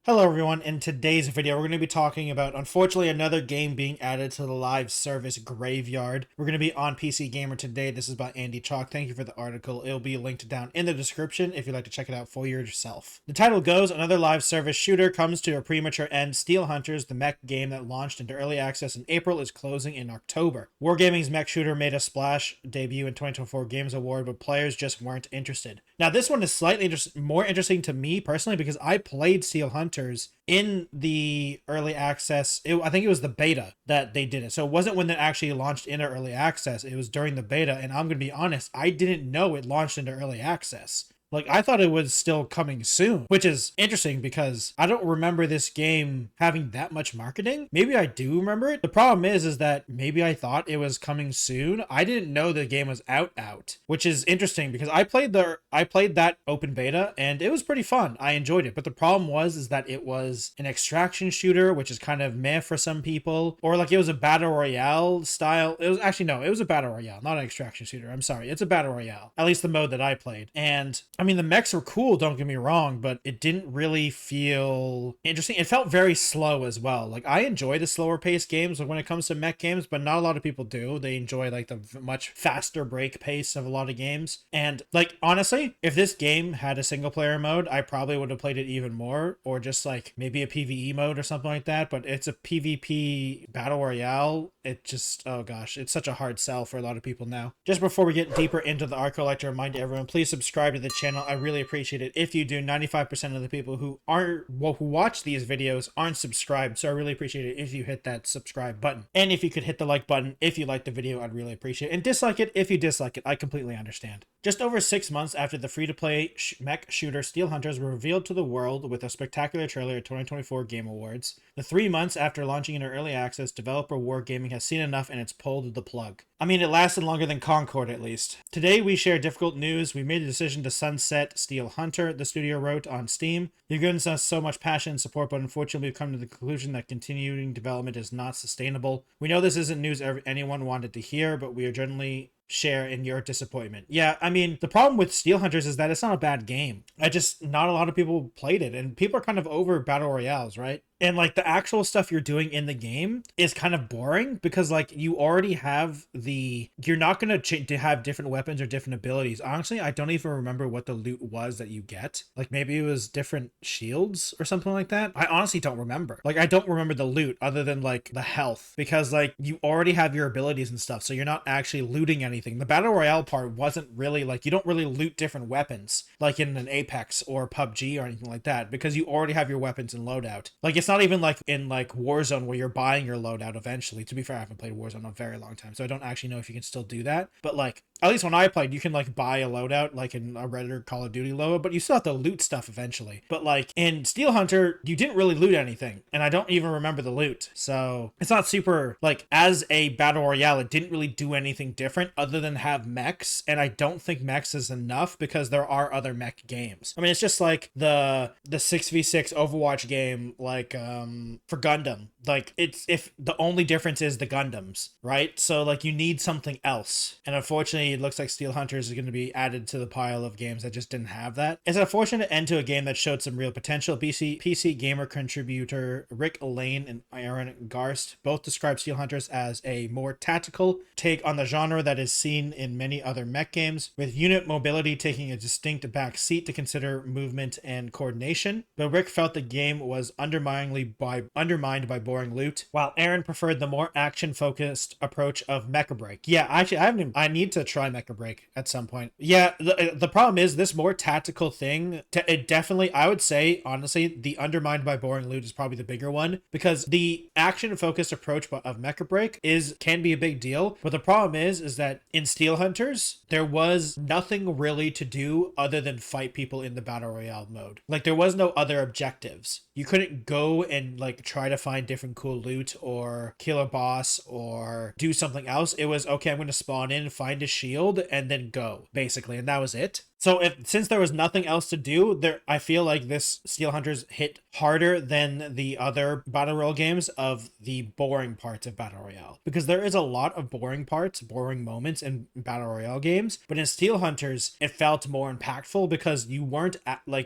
Hello everyone, in today's video we're going to be talking about, unfortunately, another game being added to the live service graveyard. We're going to be on PC Gamer today. This is by Andy Chalk. Thank you for the article. It'll be linked down in the description if you'd like to check it out for yourself. The title goes, another live service shooter comes to a premature end. Steel Hunters, the mech game that launched into early access in April, is closing in October. Wargaming's mech shooter made a splash debut in 2024 Games Award, but players just weren't interested. Now this one is slightly more interesting to me personally because I played Steel Hunters in the early access. I think it was the beta that they did it. So it wasn't when it actually launched into early access. It was during the beta. And I'm going to be honest, I didn't know it launched into early access. Like, I thought it was still coming soon, which is interesting because I don't remember this game having that much marketing. Maybe I do remember it. The problem is that maybe I thought it was coming soon. I didn't know the game was out, which is interesting because I played that open beta and it was pretty fun. I enjoyed it. But the problem is that it was an extraction shooter, which is kind of meh for some people, or like it was a battle royale style. It was actually, no, it was a battle royale, not an extraction shooter. I'm sorry. It's a battle royale, at least the mode that I played. And I mean, the mechs were cool, don't get me wrong, but it didn't really feel interesting. It felt very slow as well. Like, I enjoy the slower paced games when it comes to mech games, but not a lot of people do. They enjoy like the much faster break pace of a lot of games. And like, honestly, if this game had a single player mode, I probably would have played it even more, or just like maybe a PvE mode or something like that. But it's a PvP battle royale. It just, oh gosh, it's such a hard sell for a lot of people now. Just before we get deeper into the article, I'd like to remind everyone, please subscribe to the channel. I really appreciate it if you do. 95% of the people who watch these videos aren't subscribed, so I really appreciate it if you hit that subscribe button. And if you could hit the like button if you like the video, I'd really appreciate it. And dislike it if you dislike it. I completely understand. Just over 6 months after the free-to-play mech shooter Steel Hunters were revealed to the world with a spectacular trailer at 2024 Game Awards, the 3 months after launching into early access, developer Wargaming has seen enough and it's pulled the plug. I mean, it lasted longer than Concord, at least. Today, we share difficult news. We made the decision to sunset Steel Hunter, the studio wrote on Steam. You've given us so much passion and support, but unfortunately, we've come to the conclusion that continuing development is not sustainable. We know this isn't news anyone wanted to hear, but we are generally share in your disappointment. Yeah, I mean, the problem with Steel Hunters is that it's not a bad game. Not a lot of people played it, and people are kind of over battle royales, right? And like the actual stuff you're doing in the game is kind of boring because like you already have you're not going to have different weapons or different abilities. Honestly, I don't even remember what the loot was that you get. Like maybe it was different shields or something like that. I honestly don't remember. Like I don't remember the loot other than like the health because like you already have your abilities and stuff. So you're not actually looting anything. The battle royale part wasn't really like, you don't really loot different weapons like in an Apex or PUBG or anything like that because you already have your weapons and loadout. Like it's not even like in like Warzone where you're buying your loadout eventually. To be fair, I haven't played Warzone in a very long time, so I don't actually know if you can still do that. But like, at least when I played, you can like buy a loadout like in a Red or Call of Duty loadout, but you still have to loot stuff eventually. But like in Steel Hunter, you didn't really loot anything, and I don't even remember the loot. So it's not super, like, as a battle royale, it didn't really do anything different other than have mechs, and I don't think mechs is enough because there are other mech games. I mean, it's just like the 6v6 Overwatch game, like for Gundam. Like it's, if the only difference is the Gundams, right? So like you need something else, and unfortunately it looks like Steel Hunters is going to be added to the pile of games that just didn't have that. It's an unfortunate end to a game that showed some real potential. PC Gamer contributor Rick Lane and Aaron Garst both describe Steel Hunters as a more tactical take on the genre that is seen in many other mech games, with unit mobility taking a distinct back seat to consider movement and coordination. But Rick felt the game was undermined by boring loot, while Aaron preferred the more action-focused approach of Mecha Break. Yeah, actually, I need to try Mecha Break at some point. Yeah, the problem is this more tactical thing, it definitely, I would say, honestly, the undermined by boring loot is probably the bigger one, because the action-focused approach of Mecha Break can be a big deal, but the problem is that in Steel Hunters, there was nothing really to do other than fight people in the Battle Royale mode. Like, there was no other objectives. You couldn't go and like try to find different cool loot or kill a boss or do something else. It was, okay, I'm going to spawn in, find a shield, and then go, basically. And that was it. So since there was nothing else to do, I feel like this Steel Hunters hit harder than the other battle royale games of the boring parts of battle royale, because there is a lot of boring parts, boring moments in battle royale games, but in Steel Hunters it felt more impactful because you weren't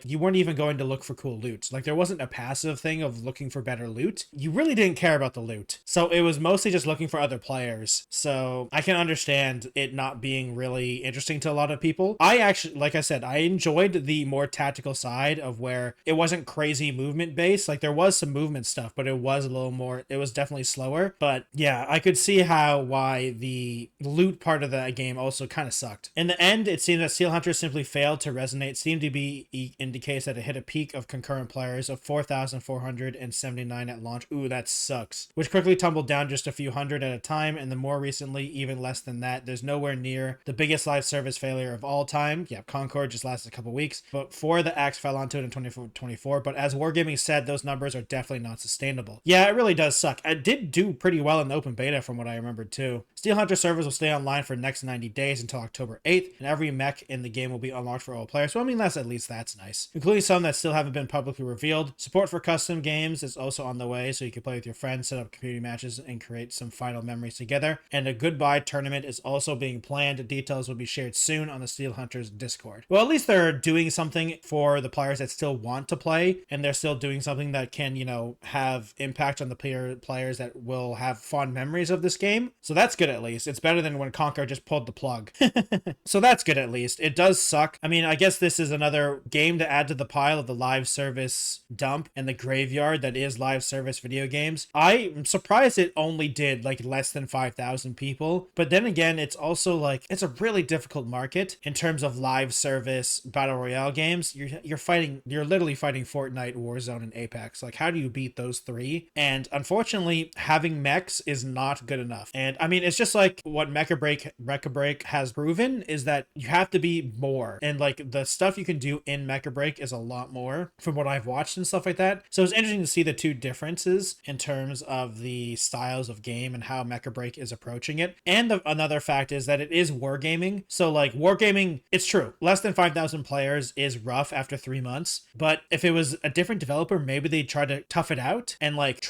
you weren't even going to look for cool loot. Like there wasn't a passive thing of looking for better loot. You really didn't care about the loot, so it was mostly just looking for other players. So I can understand it not being really interesting to a lot of people. I actually, like I said, I enjoyed the more tactical side of where it wasn't crazy movement based. Like there was some movement stuff, but it was a little more, it was definitely slower. But yeah, I could see why the loot part of the game also kind of sucked. In the end, it seemed that Steel Hunters simply failed to resonate. SteamDB indicates that it hit a peak of concurrent players of 4,479 at launch. Ooh, that sucks. Which quickly tumbled down just a few hundred at a time, and the more recently, even less than that. There's nowhere near the biggest live service failure of all time. Yeah, Concord just lasted a couple weeks, but 4 the axe fell onto it in 2024. But as Wargaming said, those numbers are definitely not sustainable. Yeah, it really does suck. It did do pretty well in the open beta from what I remember too. Steel Hunter servers will stay online for the next 90 days until October 8th, and every mech in the game will be unlocked for all players. So I mean, at least that's nice. Including some that still haven't been publicly revealed. Support for custom games is also on the way, so you can play with your friends, set up community matches, and create some final memories together. And a goodbye tournament is also being planned. Details will be shared soon on the Steel Hunters Discord. Well, at least they're doing something for the players that still want to play, and they're still doing something that can, you know, have impact on the players that will have fond memories of this game. So that's good at least. It's better than when Conquer just pulled the plug. So that's good at least. It does suck. I mean, I guess this is another game to add to the pile of the live service dump and the graveyard that is live service video games. I'm surprised it only did like less than 5,000 people, but then again, it's also like, it's a really difficult market in terms of live service battle royale games. You're literally fighting Fortnite, Warzone, and Apex. Like, how do you beat those three? And unfortunately, having mechs is not good enough. And I mean, it's just like what Mecha Break has proven is that you have to be more, and like the stuff you can do in Mecha Break is a lot more from what I've watched and stuff like that. So it's interesting to see the two differences in terms of the styles of game and how Mecha Break is approaching it. And another fact is that it is wargaming. So like wargaming, it's true, less than 5,000 players is rough after 3 months, but if it was a different developer, maybe they'd try to tough it out and like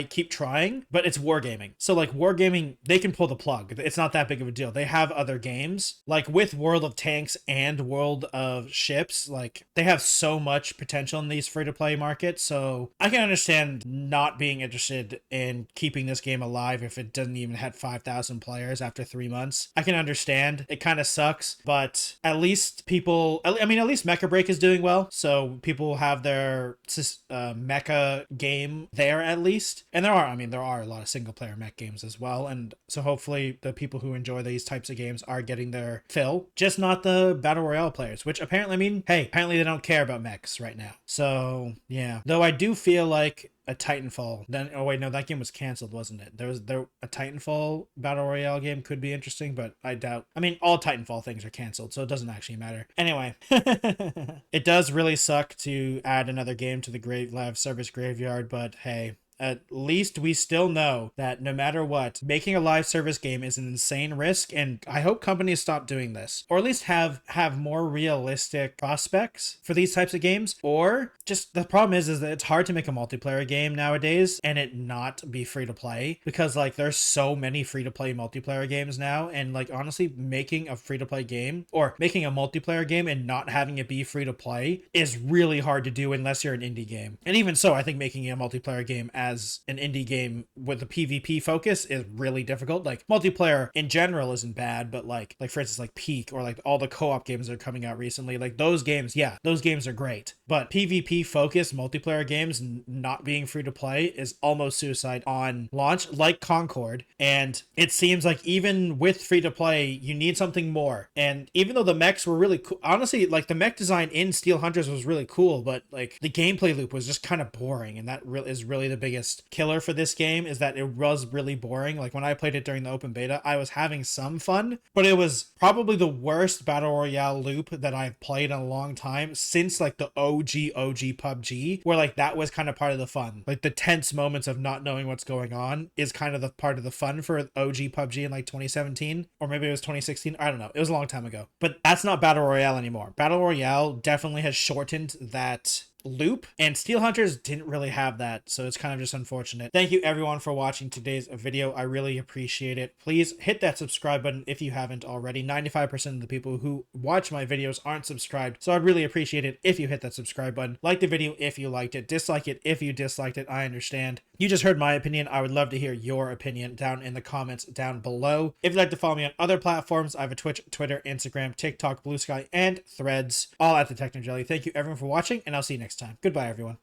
keep trying. But it's wargaming, so like wargaming, they can pull the plug. It's not that big of a deal. They have other games like with World of Tanks and World of Ships. Like they have so much potential in these free-to-play markets, so I can understand not being interested in keeping this game alive if it doesn't even have 5,000 players after 3 months. I can understand. It kind of sucks, but at least at least Mecha Break is doing well, so people have their mecha game there at least. And there are a lot of single player mech games as well, and so hopefully the people who enjoy these types of games are getting their fill, just not the battle royale players, which apparently they don't care about mechs right now. So yeah, though I do feel like a Titanfall, that game was canceled, wasn't it? A Titanfall battle royale game could be interesting, but I doubt. I mean, all Titanfall things are canceled, so it doesn't actually matter. Anyway, it does really suck to add another game to the live service graveyard, but hey, at least we still know that no matter what, making a live service game is an insane risk, and I hope companies stop doing this, or at least have more realistic prospects for these types of games. Or just the problem is that it's hard to make a multiplayer game nowadays and it not be free to play, because like there's so many free to play multiplayer games now, and like honestly, making a free to play game or making a multiplayer game and not having it be free to play is really hard to do unless you're an indie game. And even so, I think making a multiplayer game as an indie game with a PvP focus is really difficult. Like multiplayer in general isn't bad, but like for instance, like Peak or like all the co-op games that are coming out recently, like those games are great. But PvP focused multiplayer games not being free to play is almost suicide on launch, like Concord. And it seems like even with free to play, you need something more. And even though the mechs were really cool, honestly, like the mech design in Steel Hunters was really cool, but like the gameplay loop was just kind of boring, and that is really the biggest biggest killer for this game, is that it was really boring. Like when I played it during the open beta, I was having some fun, but it was probably the worst battle royale loop that I've played in a long time since like the OG PUBG, where like that was kind of part of the fun. Like the tense moments of not knowing what's going on is kind of the part of the fun for OG PUBG in like 2017, or maybe it was 2016. I don't know. It was a long time ago, but that's not battle royale anymore. Battle royale definitely has shortened that loop, and Steel Hunters didn't really have that, so it's kind of just unfortunate. Thank you everyone for watching today's video. I really appreciate it. Please hit that subscribe button if you haven't already. 95% of the people who watch my videos aren't subscribed, so I'd really appreciate it if you hit that subscribe button. Like the video if you liked it, dislike it if you disliked it. I understand. You just heard my opinion. I would love to hear your opinion down in the comments down below. If you'd like to follow me on other platforms, I have a Twitch, Twitter, Instagram, TikTok, Blue Sky, and Threads, all at the Techno Jelly. Thank you everyone for watching, and I'll see you next time. Goodbye, everyone.